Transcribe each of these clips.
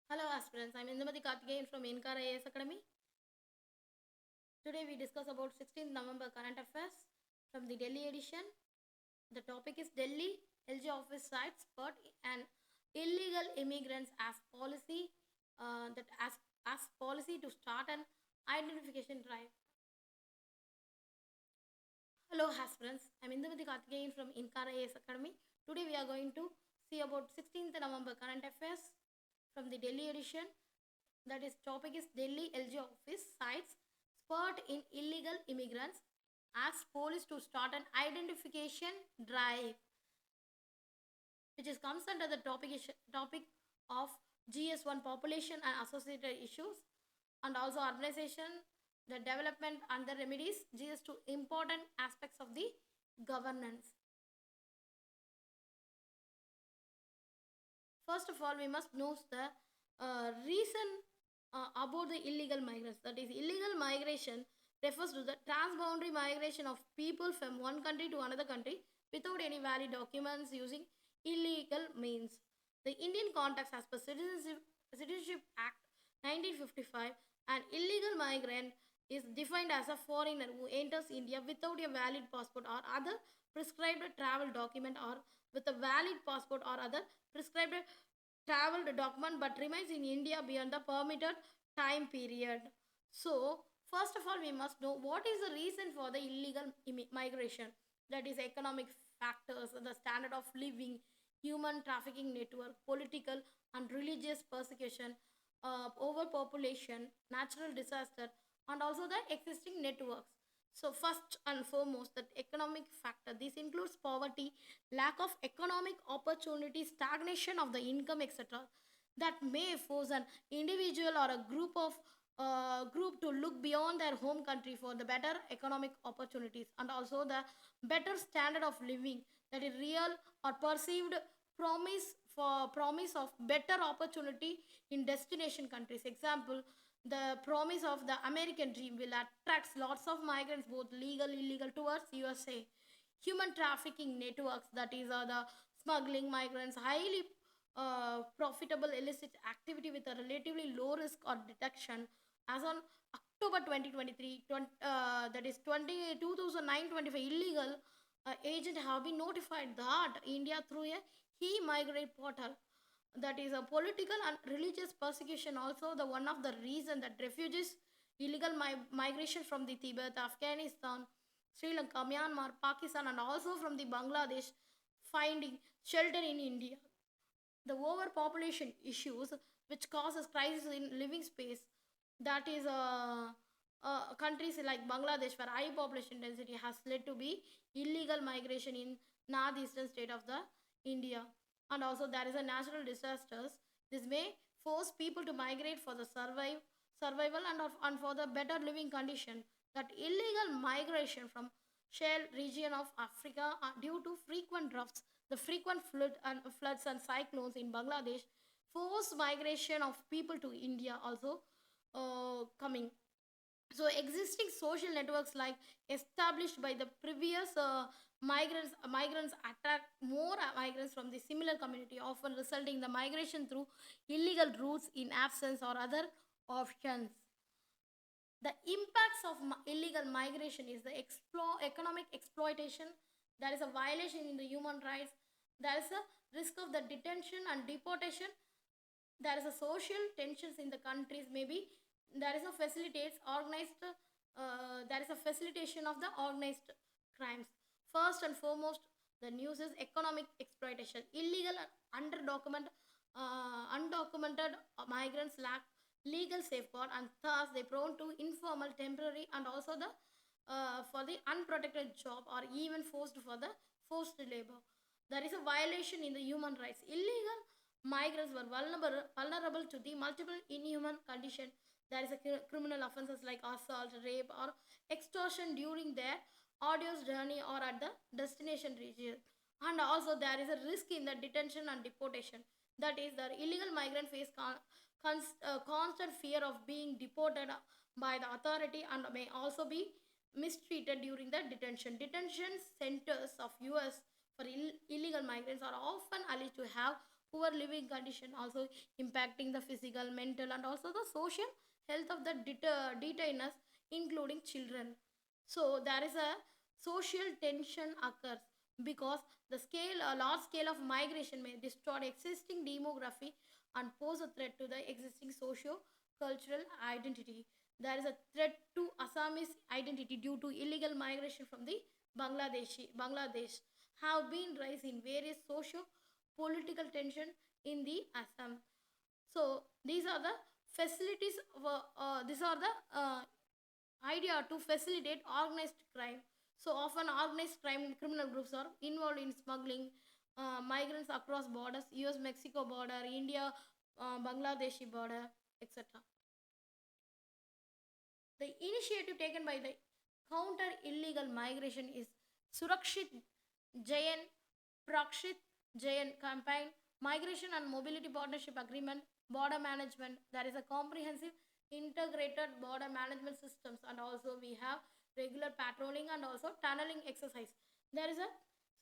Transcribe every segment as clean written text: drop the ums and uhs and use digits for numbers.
Hello aspirants, I am Indumati Karthikeyan from InKar IAS Academy. Today we discuss about 16th November current affairs from the Delhi edition. The topic is Delhi LG office cites spurt and illegal immigrants as policy as policy to start an identification drive. Hello aspirants, I am Indumati Karthikeyan from InKar IAS Academy. Today we are going to see about 16th November current affairs from the Delhi edition. That is topic is Delhi LG office cites spurt in illegal immigrants, asks police to start an identification drive, which is comes under the topic of GS1 population and associated issues, and also urbanization, the development and the remedies, GS2 important aspects of the governance. First of all, we must know the reason about the illegal migrants. That is, illegal migration refers to the transboundary migration of people from one country to another country without any valid documents using illegal means. The Indian context as per Citizenship Act 1955, an illegal migrant is defined as a foreigner who enters India without a valid passport or other prescribed travel document, or with a valid passport or other prescribed travel document but remains in India beyond the permitted time period. So, first of all, we must know what is the reason for the illegal migration. That is economic factors, the standard of living, human trafficking network, political and religious persecution, overpopulation, natural disaster, and also the existing networks. So, first and foremost, that economic factor. This includes poverty, lack of economic opportunity, stagnation of the income, etc. That may force an individual or a group to look beyond their home country for the better economic opportunities, and also the better standard of living, that is real or perceived promise of better opportunity in destination countries. Example, the promise of the American dream will attract lots of migrants, both legal illegal, towards USA. Human trafficking networks, that is the smuggling migrants, highly profitable illicit activity with a relatively low risk or detection. As on October 2023, that is 2009-25, illegal agents have been notified that India through a e-migrate portal. That is a political and religious persecution, also the one of the reason that refugees illegal migration from the Tibet, Afghanistan, Sri Lanka, Myanmar, Pakistan, and also from the Bangladesh finding shelter in India. The overpopulation issues, which causes crisis in living space, that is countries like Bangladesh where high population density has led to be illegal migration in northeastern state of the India. And also there is a natural disasters. This may force people to migrate for the survival and for the better living condition. That illegal migration from shale region of Africa due to frequent droughts, the frequent floods and cyclones in Bangladesh force migration of people to India also coming. So existing social networks like established by the previous migrants attract more migrants from the similar community, often resulting in the migration through illegal routes in absence or other options. The impacts of illegal migration is the economic exploitation. There is a violation in the human rights. There is a risk of the detention and deportation. There is a social tensions in the countries. Maybe there is a facilitates organized. There is a facilitation of the organized crimes. First and foremost, the news is economic exploitation. Illegal and undocumented migrants lack legal safeguard, and thus they prone to informal, temporary, and also the for the unprotected job, or even forced for the forced labor. There is a violation in the human rights. Illegal migrants were vulnerable to the multiple inhuman conditions. There is a criminal offenses like assault, rape, or extortion during their arduous journey or at the destination region. And also there is a risk in the detention and deportation. That is, the illegal migrant face constant fear of being deported by the authority, and may also be mistreated during the detention. Detention centers of US for illegal migrants are often alleged to have poor living condition, also impacting the physical, mental, and also the social health of the detainers, including children. So there is a social tension occurs because the scale, a large scale of migration may distort existing demography and pose a threat to the existing socio-cultural identity. There is a threat to Assamese identity due to illegal migration from the Bangladesh have been rising various socio-political tension in the Assam. So these are the facilities. These are the idea to facilitate organized crime. So often organized crime criminal groups are involved in smuggling migrants across borders, US-Mexico border, India, Bangladeshi border, etc. The initiative taken by the counter illegal migration is Surakshit Jayan Prakshit Jayan campaign, migration and mobility partnership agreement, border management. There is a comprehensive integrated border management systems, and also we have regular patrolling and also tunneling exercise. There is a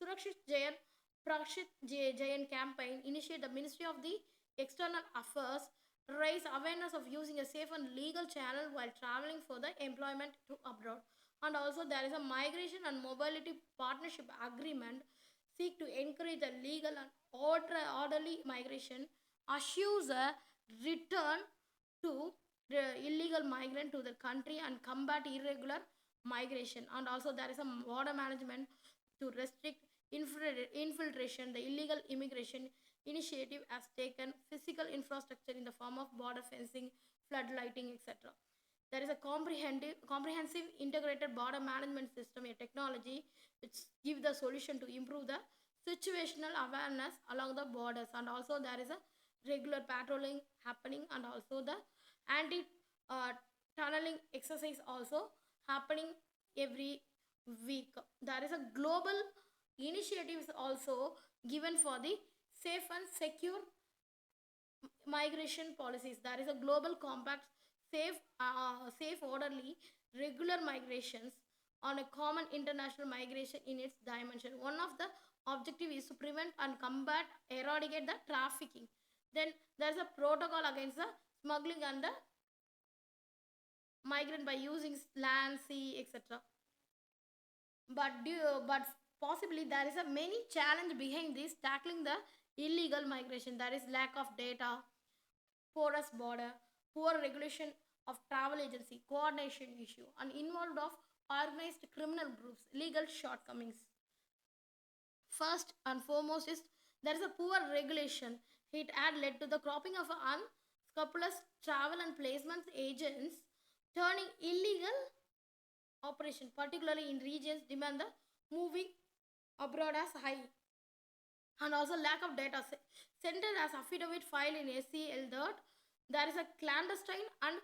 Surakshit Jayan Prakshit Jayan campaign initiate the Ministry of the External Affairs raise awareness of using a safe and legal channel while traveling for the employment to abroad. And also there is a migration and mobility partnership agreement seek to encourage the legal and orderly migration, assures a return to the illegal migrant to the country and combat irregular migration. And also there is a border management to restrict infiltration. The illegal immigration initiative has taken physical infrastructure in the form of border fencing, floodlighting, etc. There is a comprehensive integrated border management system, a technology which gives the solution to improve the situational awareness along the borders. And also there is a regular patrolling happening, and also the anti tunneling exercise also happening every week. There is a global initiatives also given for the safe and secure migration policies. There is a global compact safe orderly regular migrations on a common international migration in its dimension. One of the objective is to prevent and combat eradicate the trafficking. Then there is a protocol against the smuggling and the migrant by using land, sea, etc. But possibly there is a many challenge behind this tackling the illegal migration. There is lack of data, porous border, poor regulation of travel agency, coordination issue, and involved of organized criminal groups, legal shortcomings. First and foremost is there is a poor regulation. It had led to the cropping of unscrupulous travel and placement agents turning illegal operation, particularly in regions demand the moving abroad as high. And also lack of data. Center as affidavit filed in SCL that there is a clandestine and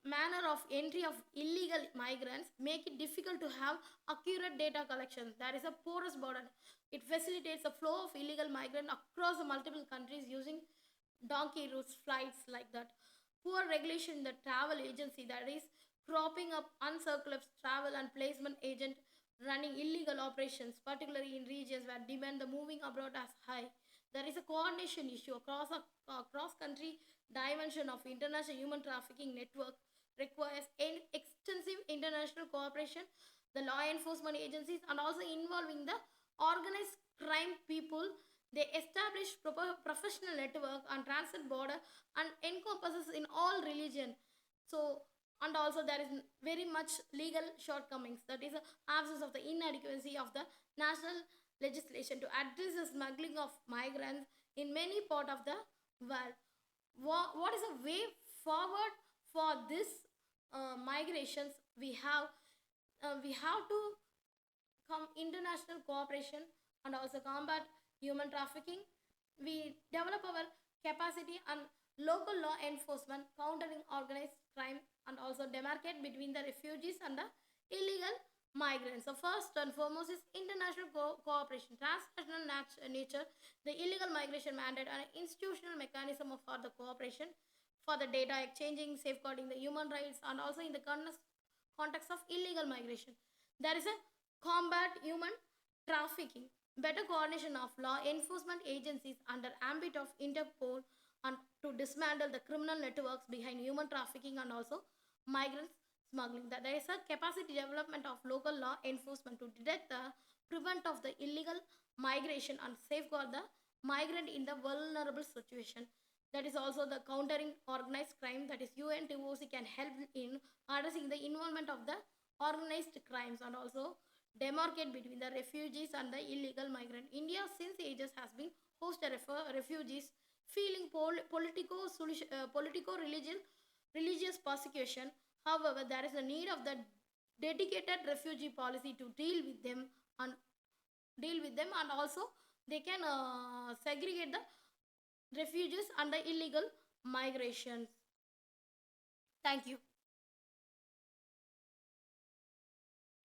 manner of entry of illegal migrants make it difficult to have accurate data collection. There is a porous border. It facilitates the flow of illegal migrants across the multiple countries using donkey routes, flights like that. Poor regulation in the travel agency, that is cropping up uncirculated travel and placement agent running illegal operations, particularly in regions where demand the moving abroad as high. There is a coordination issue across a cross-country dimension of international human trafficking network requires extensive international cooperation, the law enforcement agencies, and also involving the organized crime people. They establish professional network and transit border and encompasses in all religion. So and also there is very much legal shortcomings, that is absence of the inadequacy of the national legislation to address the smuggling of migrants in many part of the world. What is a way forward for this migrations? We have to come international cooperation and also combat human trafficking. We develop our capacity and local law enforcement countering organized crime, and also demarcate between the refugees and the illegal migrants. So first and foremost is international cooperation, transnational nature, the illegal migration mandate, and an institutional mechanism for the cooperation for the data exchanging, safeguarding the human rights, and also in the context of illegal migration. There is a combat human trafficking. better coordination of law enforcement agencies under ambit of Interpol and to dismantle the criminal networks behind human trafficking and also migrants smuggling. That there is a capacity development of local law enforcement to detect the prevent of the illegal migration and safeguard the migrant in the vulnerable situation. That is also the countering organized crime. That is UNTOC can help in addressing the involvement of the organized crimes and also demarcate between the refugees and the illegal migrant. India since ages has been host refugees feeling religious persecution. However, there is a need of the dedicated refugee policy to and deal with them and also they can segregate the refugees and the illegal migrations. Thank you.